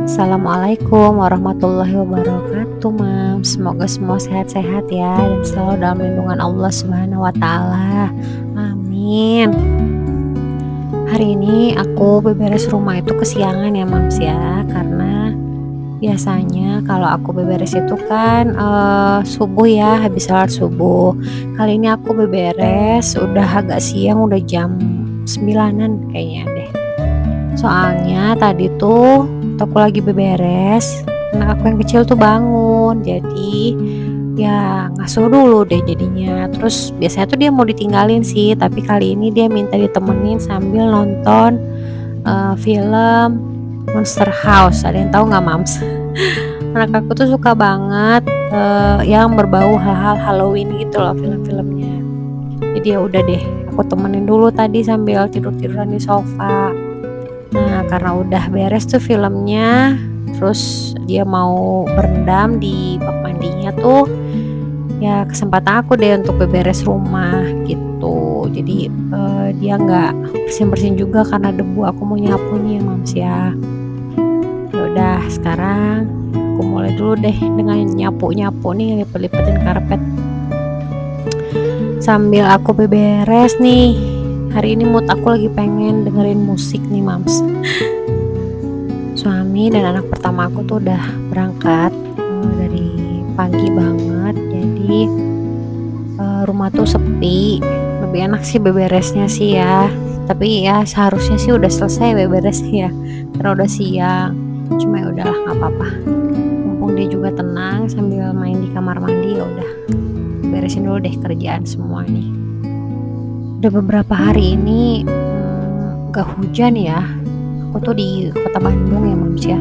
Assalamualaikum warahmatullahi wabarakatuh, Mam. Semoga semua sehat-sehat ya dan selalu dalam lindungan Allah Subhanahu wa taala. Amin. Hari ini aku beberes rumah itu kesiangan ya, Mams ya, karena biasanya kalau aku beberes itu kan subuh ya, habis sholat subuh. Kali ini aku beberes udah agak siang, udah jam 9-an kayaknya deh. Soalnya tadi tuh aku lagi beberes, anak aku yang kecil tuh bangun, jadi ya ngasuh dulu deh jadinya. Terus biasanya tuh dia mau ditinggalin sih, tapi kali ini dia minta ditemenin sambil nonton film Monster House. Ada yang tahu nggak, Mams? Anak aku tuh suka banget yang berbau hal-hal Halloween gitu loh film-filmnya. Jadi ya udah deh, aku temenin dulu tadi sambil tidur-tiduran di sofa. Nah, karena udah beres tuh filmnya, terus dia mau berendam di bak mandinya tuh, ya kesempatan aku deh untuk beberes rumah gitu. Jadi dia nggak bersin-bersin juga karena debu. Aku mau nyapu nih ya, Mams ya. Ya udah, sekarang aku mulai dulu deh dengan nyapu-nyapu nih, lipet-lipetin karpet. Sambil aku beberes nih, hari ini mood aku lagi pengen dengerin musik nih, Mams. Suami dan anak pertama aku tuh udah berangkat dari pagi banget, jadi rumah tuh sepi. Lebih enak sih beberesnya sih ya, tapi ya seharusnya sih udah selesai beberesnya ya, karena udah siang. Cuma ya udahlah, nggak apa-apa. Mumpung dia juga tenang sambil main di kamar mandi, ya udah beresin dulu deh kerjaan semua nih. Udah beberapa hari ini gak hujan ya. Aku tuh di kota Bandung ya, Mams ya.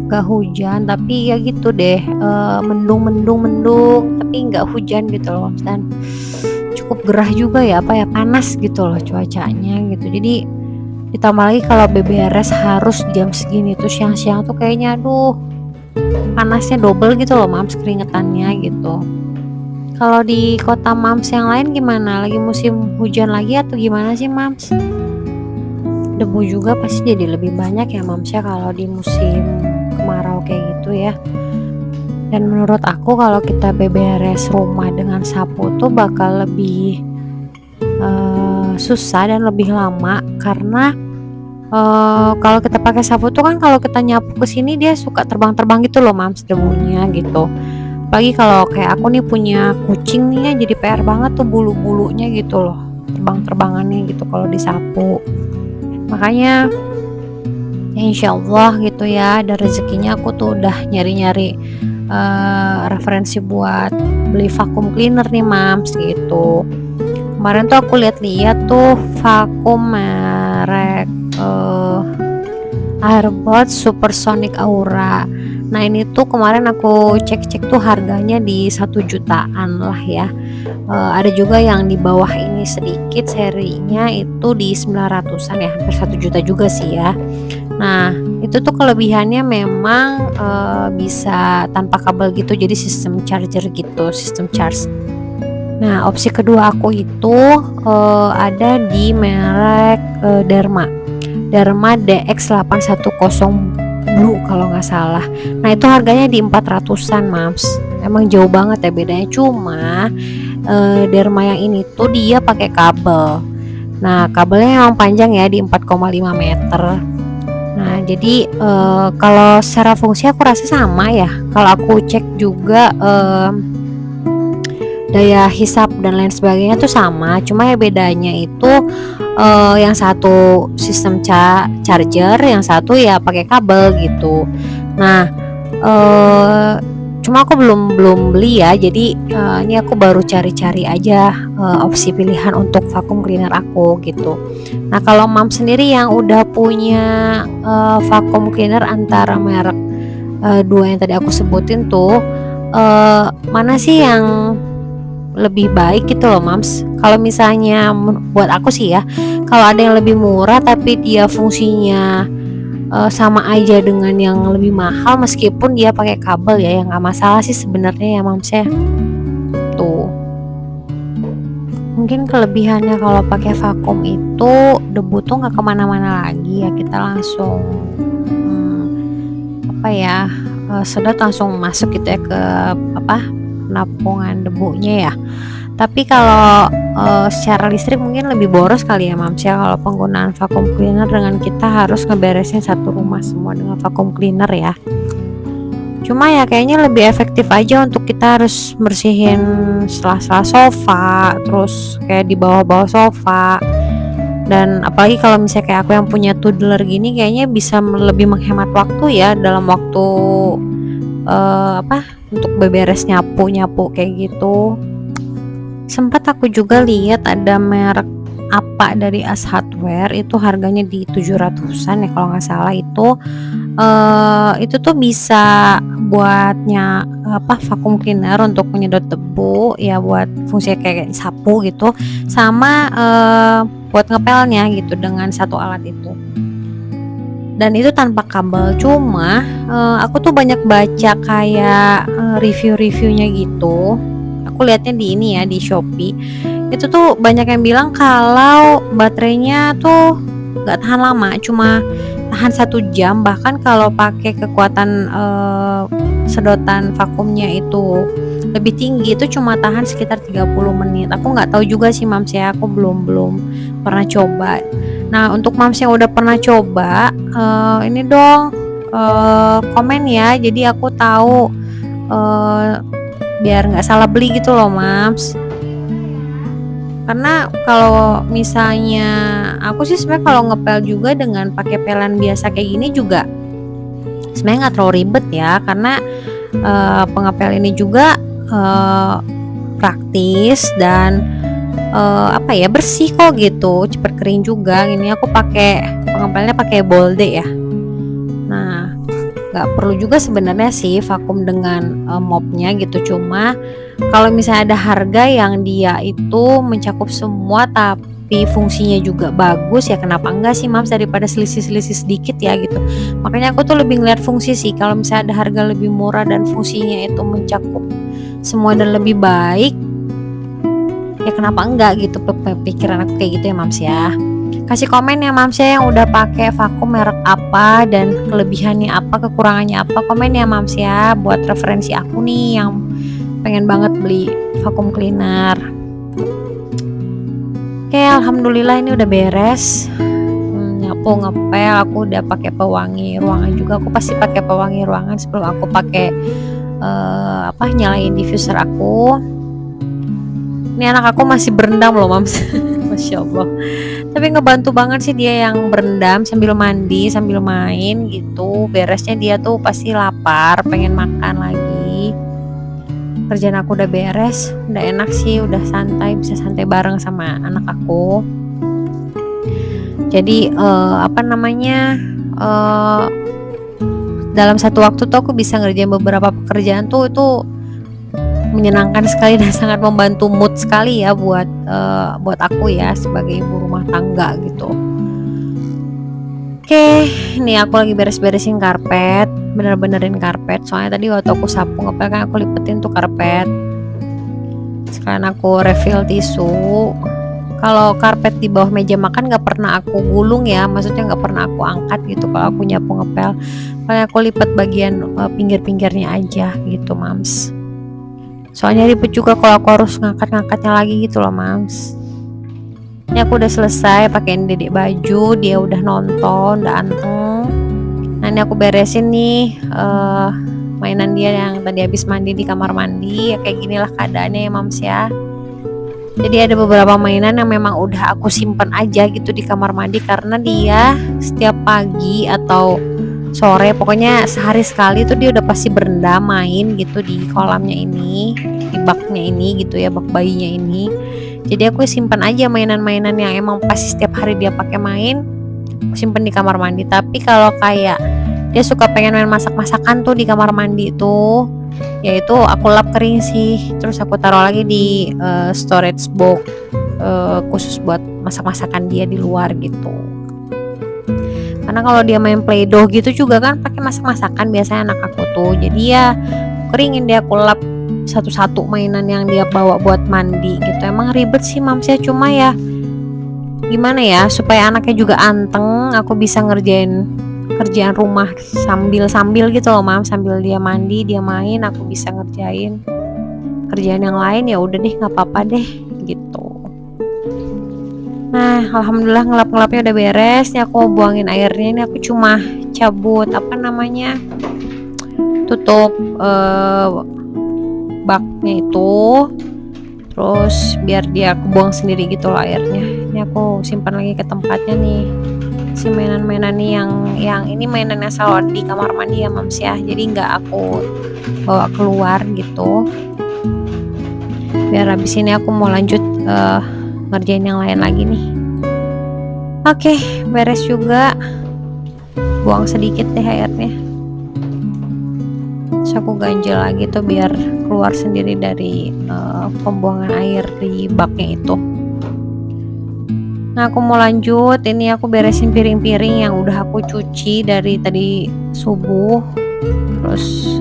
Gak hujan tapi ya gitu deh, mendung tapi gak hujan gitu loh, Mams. Dan cukup gerah juga ya, panas gitu loh cuacanya gitu. Jadi ditambah lagi kalau beberes harus jam segini tuh siang-siang tuh kayaknya aduh panasnya double gitu loh, Mams, keringetannya gitu. Kalau di kota Mams yang lain gimana? Lagi musim hujan lagi atau gimana sih, Mams? Debu juga pasti jadi lebih banyak ya, Mams ya, kalau di musim kemarau kayak gitu ya. Dan menurut aku kalau kita beberes rumah dengan sapu tuh bakal lebih susah dan lebih lama karena kalau kita pakai sapu tuh kan kalau kita nyapu ke sini dia suka terbang-terbang gitu loh, Mams, debunya gitu. Apalagi kalau kayak aku nih punya kucing nih ya, jadi PR banget tuh bulu-bulunya gitu loh, terbang-terbangannya gitu kalau disapu. Makanya ya insya Allah gitu ya, ada rezekinya aku tuh udah nyari-nyari referensi buat beli vacuum cleaner nih, Mams, gitu. Kemarin tuh aku lihat-lihat tuh vacuum merek Airbot Supersonic Aura. Nah ini tuh kemarin aku cek-cek tuh harganya di 1 jutaan lah ya. Ada juga yang di bawah ini sedikit, serinya itu di 900-an ya, hampir 1 juta juga sih ya. Nah itu tuh kelebihannya memang bisa tanpa kabel gitu, jadi sistem charger gitu, sistem charge. Nah opsi kedua aku itu ada di merek Derma DX810 Blue kalau nggak salah. Nah itu harganya di 400-an, Mams. Emang jauh banget ya bedanya. Cuma Derma yang ini tuh dia pakai kabel. Nah kabelnya emang panjang ya, di 4,5 meter. Nah jadi kalau secara fungsi aku rasa sama ya. Kalau aku cek juga daya hisap dan lain sebagainya tuh sama, cuma ya bedanya itu yang satu sistem charger, yang satu ya pakai kabel gitu. Nah cuma aku belum beli ya, jadi ini aku baru cari-cari aja opsi pilihan untuk vacuum cleaner aku gitu. Nah kalau Mam sendiri yang udah punya vacuum cleaner antara merek dua yang tadi aku sebutin tuh, mana sih yang lebih baik gitu loh, Mams? Kalau misalnya buat aku sih ya, kalau ada yang lebih murah tapi dia fungsinya sama aja dengan yang lebih mahal meskipun dia pakai kabel ya nggak masalah sih sebenarnya ya, Mams ya. Tuh mungkin kelebihannya kalau pakai vakum itu debu tuh nggak kemana-mana lagi ya, kita langsung apa ya, sedot langsung masuk gitu ya ke apa, penampungan debunya ya. Tapi kalau, secara listrik mungkin lebih boros kali ya Mams ya kalau penggunaan vacuum cleaner dengan kita harus ngeberesin satu rumah semua dengan vacuum cleaner ya. Cuma ya kayaknya lebih efektif aja untuk kita harus bersihin sela-sela sofa, terus kayak di bawah-bawah sofa. Dan apalagi kalau misalnya kayak aku yang punya toddler gini kayaknya bisa lebih menghemat waktu ya dalam waktu apa untuk beberes nyapu kayak gitu. Sempat aku juga lihat ada merek apa dari Ace Hardware itu harganya di 700-an ya kalau nggak salah itu tuh bisa buatnya apa vacuum cleaner untuk menyedot debu ya buat fungsi kayak sapu gitu sama buat ngepelnya gitu dengan satu alat itu. Dan itu tanpa kabel, cuma aku tuh banyak baca kayak review-reviewnya gitu. Aku lihatnya di ini ya di Shopee. Itu tuh banyak yang bilang kalau baterainya tuh nggak tahan lama, cuma tahan 1 jam. Bahkan kalau pakai kekuatan sedotan vakumnya itu lebih tinggi itu cuma tahan sekitar 30 menit. Aku nggak tahu juga sih Mams ya, aku belum pernah coba. Nah untuk Mams yang udah pernah coba ini dong komen ya, jadi aku tahu biar nggak salah beli gitu loh Mams. Karena kalau misalnya aku sih sebenarnya kalau ngepel juga dengan pakai pelan biasa kayak gini juga sebenarnya nggak terlalu ribet ya, karena pengepel ini juga praktis dan apa ya bersih kok gitu, cepet kering juga. Ini aku pakai pengepelnya pakai Bolde ya. Nah nggak perlu juga sebenarnya sih vakum dengan mopnya gitu, cuma kalau misalnya ada harga yang dia itu mencakup semua tapi fungsinya juga bagus ya kenapa enggak sih Mams, daripada selisih-selisih sedikit ya gitu. Makanya aku tuh lebih ngeliat fungsi sih, kalau misalnya ada harga lebih murah dan fungsinya itu mencakup semua dan lebih baik ya kenapa enggak gitu, pikiran aku kayak gitu ya Mams ya. Kasih komen ya Mams ya yang udah pakai vakum merek apa dan kelebihannya apa, kekurangannya apa, komen ya Mams ya buat referensi aku nih yang pengen banget beli vacuum cleaner. Oke, alhamdulillah ini udah beres. Nyapu ngepel, aku udah pakai pewangi ruangan juga. Aku pasti pakai pewangi ruangan sebelum aku pakai nyalain diffuser aku. Ini anak aku masih berendam loh Mams. Masya Allah. Tapi ngebantu banget sih dia yang berendam sambil mandi sambil main gitu. Beresnya dia tuh pasti lapar, pengen makan lagi. Kerjaan aku udah beres, udah enak sih, udah santai, bisa santai bareng sama anak aku. Jadi dalam satu waktu tuh aku bisa ngerjain beberapa pekerjaan tuh itu menyenangkan sekali dan sangat membantu mood sekali ya buat aku ya sebagai ibu rumah tangga gitu. Oke, ini aku lagi beres-beresin karpet, bener-benerin karpet. Soalnya tadi waktu aku sapu ngepel kan aku lipetin tuh karpet. Sekarang aku refill tisu. Kalau karpet di bawah meja makan nggak pernah aku gulung ya, maksudnya nggak pernah aku angkat gitu kalau aku nyapu ngepel. Paling aku lipat bagian pinggir-pinggirnya aja gitu Mams. Soalnya ribet juga kalau aku harus ngangkat-ngangkatnya lagi gitu loh Mams. Ini aku udah selesai pakein Dedek baju, dia udah nonton, udah anteng. Nah ini aku beresin nih mainan dia yang tadi habis mandi di kamar mandi. Ya kayak ginilah keadaannya ya Mams ya. Jadi ada beberapa mainan yang memang udah aku simpen aja gitu di kamar mandi karena dia setiap pagi atau sore pokoknya sehari sekali tuh dia udah pasti berendam main gitu di kolamnya ini, di baknya ini gitu ya, bak bayinya ini. Jadi aku simpan aja mainan-mainan yang emang pasti setiap hari dia pakai main, aku simpen di kamar mandi. Tapi kalau kayak dia suka pengen main masak-masakan tuh di kamar mandi tuh, yaitu aku lap kering sih, terus aku taruh lagi di storage box khusus buat masak-masakan dia di luar gitu. Karena kalau dia main play-doh gitu juga kan pakai masak-masakan biasanya anak aku tuh. Jadi ya keringin dia, aku lap satu-satu mainan yang dia bawa buat mandi gitu. Emang ribet sih Mams ya, cuma ya gimana ya supaya anaknya juga anteng, aku bisa ngerjain kerjaan rumah sambil-sambil gitu loh Mams, sambil dia mandi, dia main, aku bisa ngerjain kerjaan yang lain, ya udah deh nggak apa-apa deh gitu. Nah, alhamdulillah ngelap-ngelapnya udah beres. Nih aku mau buangin airnya. Ini aku cuma cabut apa namanya, tutup baknya itu, terus biar dia aku buang sendiri gitu loh airnya. Ini aku simpan lagi ke tempatnya nih. Si mainan-mainan nih yang ini mainannya selalu di kamar mandi ya Mams ya. Jadi nggak aku bawa keluar gitu. Biar habis ini aku mau lanjut ngerjain yang lain lagi nih. Oke, beres juga. Buang sedikit deh airnya. Terus aku ganjel lagi tuh biar keluar sendiri dari pembuangan air di baknya itu. Nah, aku mau lanjut. Ini aku beresin piring-piring yang udah aku cuci dari tadi subuh. Terus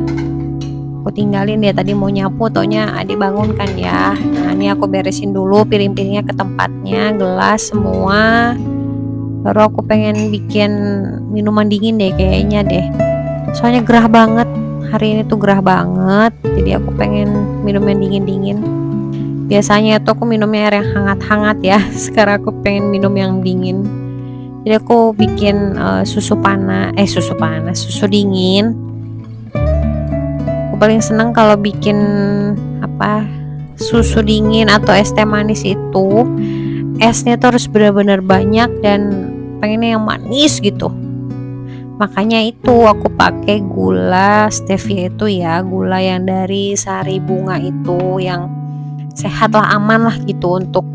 aku tinggalin, dia tadi mau nyapu, taunya adik bangun kan ya. Nah, ini aku beresin dulu piring-piringnya ke tempatnya, gelas semua. Baru aku pengen bikin minuman dingin deh kayaknya deh. Soalnya gerah banget. Hari ini tuh gerah banget. Jadi aku pengen minum yang dingin-dingin. Biasanya tuh aku minumnya air yang hangat-hangat ya. Sekarang aku pengen minum yang dingin. Jadi aku bikin susu dingin. Aku paling seneng kalau bikin susu dingin atau es teh manis itu esnya tuh harus benar-benar banyak dan pengennya yang manis gitu. Makanya itu aku pakai gula stevia itu ya, gula yang dari sari bunga itu, yang sehat lah, aman lah gitu untuk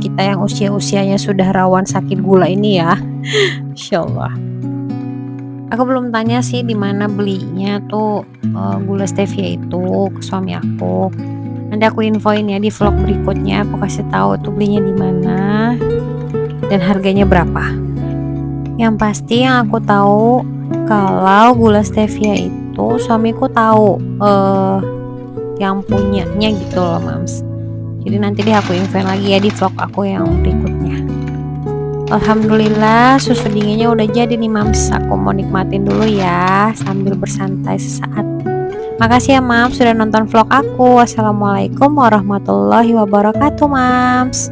kita yang usianya sudah rawan sakit gula ini ya. Insyaallah. Aku belum tanya sih di mana belinya tuh gula stevia itu ke suami aku. Nanti aku infoin ya di vlog berikutnya, aku kasih tahu tuh belinya di mana dan harganya berapa. Yang pasti yang aku tahu kalau gula stevia itu suamiku tahu yang punyanya gitu loh Mams. Jadi nanti deh aku infoin lagi ya di vlog aku yang berikutnya. Alhamdulillah susu dinginnya udah jadi nih Mams. Aku mau nikmatin dulu ya sambil bersantai sesaat. Makasih ya Mams sudah nonton vlog aku. Wassalamualaikum warahmatullahi wabarakatuh Mams.